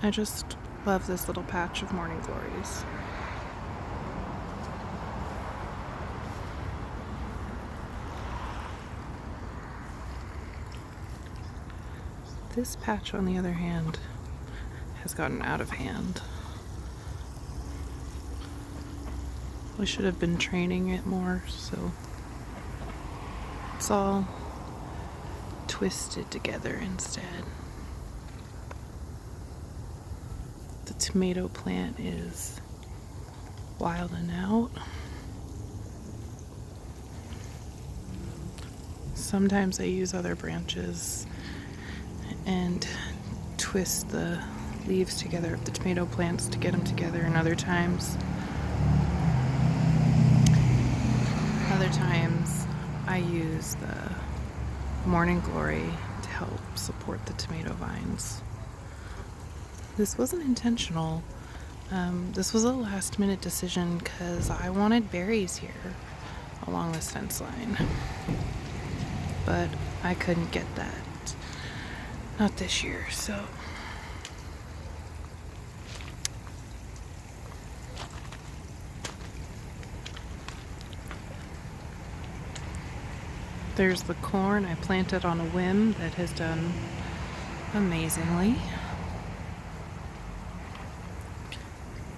I just love this little patch of morning glories. This patch, on the other hand, has gotten out of hand. We should have been training it more, so it's all twisted together instead. The tomato plant is wilding out. Sometimes I use other branches and twist the leaves together of the tomato plants to get them together, and other times I use the morning glory to help support the tomato vines. This wasn't intentional. This was a last minute decision because I wanted berries here along this fence line, but I couldn't get that. Not this year, so there's the corn I planted on a whim that has done amazingly.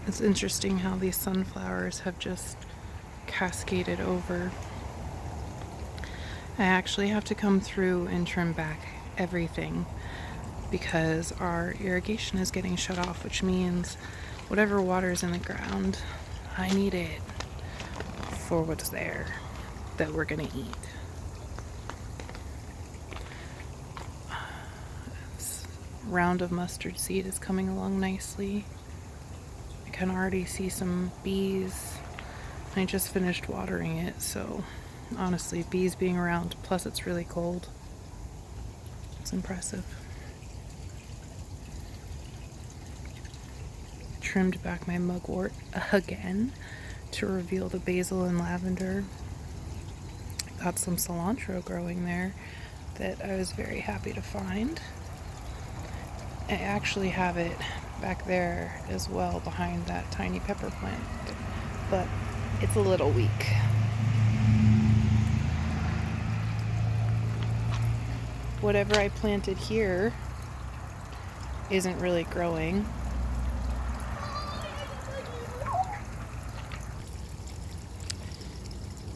It's interesting how these sunflowers have just cascaded over. I actually have to come through and trim back everything because our irrigation is getting shut off, which means whatever water is in the ground, I need it for what's there that we're gonna eat. This round of mustard seed is coming along nicely. I can already see some bees. I just finished watering it, so honestly, bees being around, plus it's really cold, it's impressive. Trimmed back my mugwort again to reveal the basil and lavender. Got some cilantro growing there that I was very happy to find. I actually have it back there as well behind that tiny pepper plant, but it's a little weak. Whatever I planted here isn't really growing.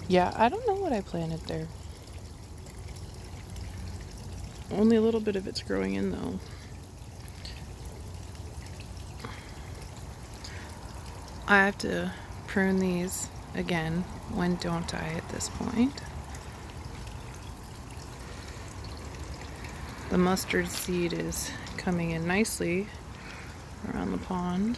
Yeah, I don't know what I planted there. Only a little bit of it's growing in though. I have to prune these again. When don't I at this point? The mustard seed is coming in nicely around the pond.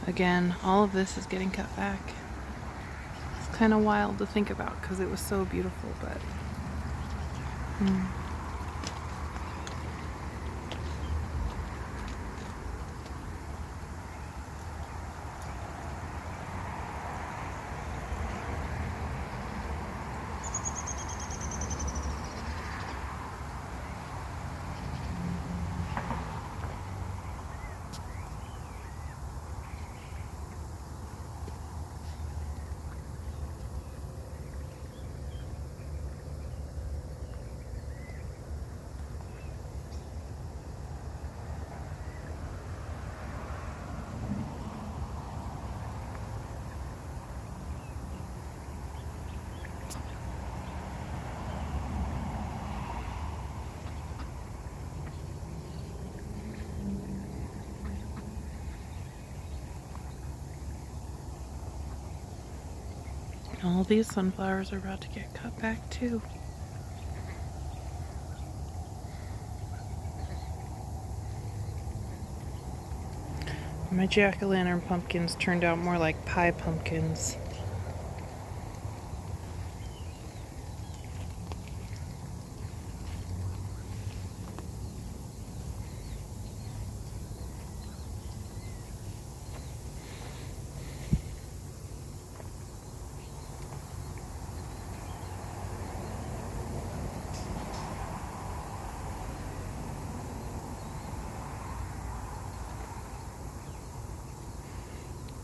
Again, all of this is getting cut back. It's kind of wild to think about because it was so beautiful, but all these sunflowers are about to get cut back too. My jack-o'-lantern pumpkins turned out more like pie pumpkins.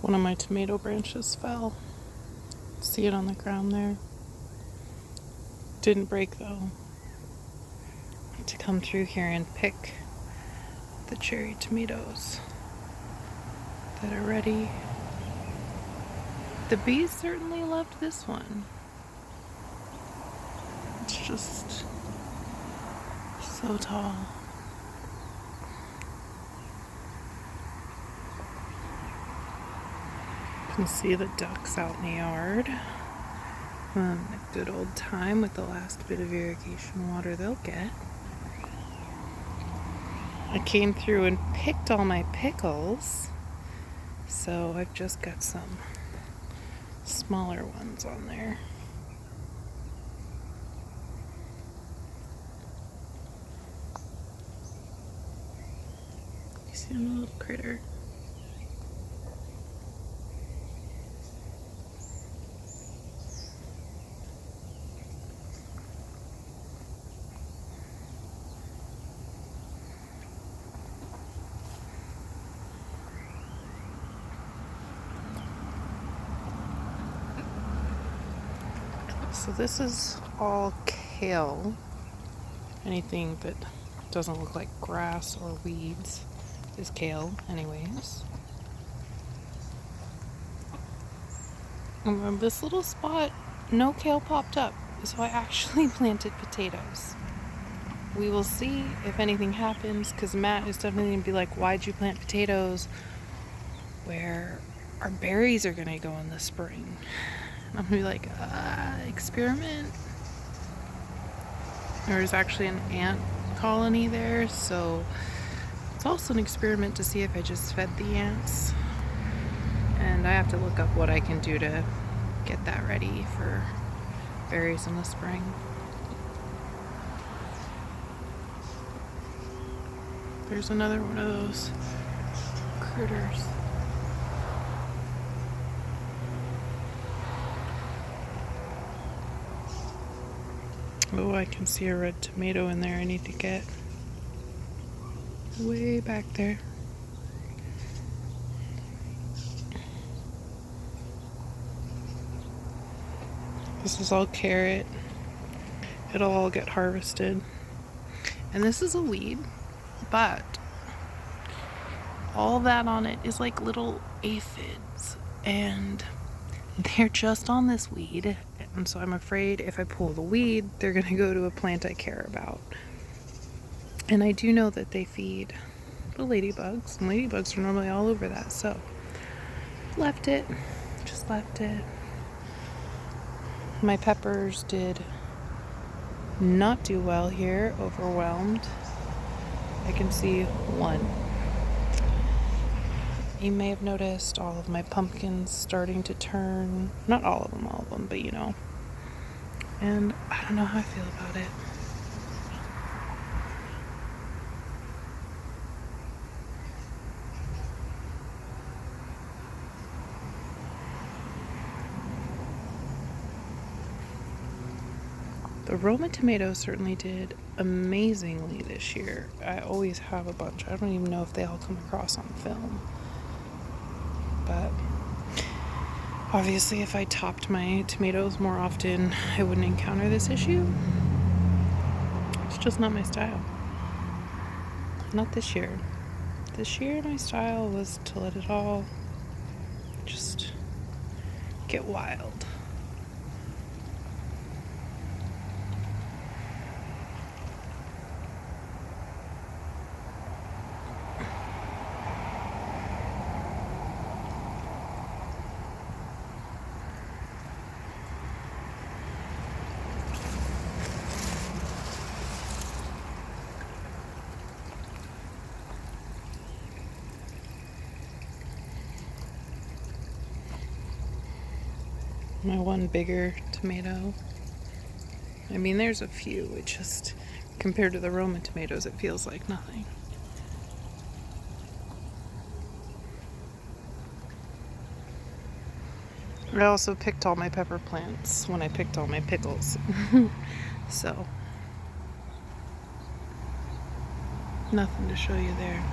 One of my tomato branches fell. See it on the ground there? Didn't break though. To come through here and pick the cherry tomatoes that are ready. The bees certainly loved this one. It's just so tall. You can see the ducks out in the yard. A good old time with the last bit of irrigation water they'll get. I came through and picked all my pickles, so I've just got some smaller ones on there. You see a little critter? So this is all kale. Anything that doesn't look like grass or weeds is kale anyways. And from this little spot, no kale popped up, so I actually planted potatoes. We will see if anything happens, because Matt is definitely going to be like, why'd you plant potatoes where our berries are going to go in the spring? I'm going to be like, experiment. There's actually an ant colony there, so it's also an experiment to see if I just fed the ants. And I have to look up what I can do to get that ready for berries in the spring. There's another one of those critters. Oh, I can see a red tomato in there I need to get. Way back there. This is all carrot. It'll all get harvested. And this is a weed, but all that on it is like little aphids, and they're just on this weed. And so I'm afraid if I pull the weed, they're gonna go to a plant I care about. And I do know that they feed the ladybugs, and ladybugs are normally all over that, so just left it. My peppers did not do well here, overwhelmed. I can see one. You may have noticed all of my pumpkins starting to turn, not all of them, but you know. And I don't know how I feel about it. The Roma tomatoes certainly did amazingly this year. I always have a bunch. I don't even know if they all come across on film. But obviously if I topped my tomatoes more often, I wouldn't encounter this issue. It's just not my style. Not this year. This year my style was to let it all just get wild. My one bigger tomato. I mean, there's a few. It just, compared to the Roma tomatoes, it feels like nothing. I also picked all my pepper plants when I picked all my pickles. So, nothing to show you there.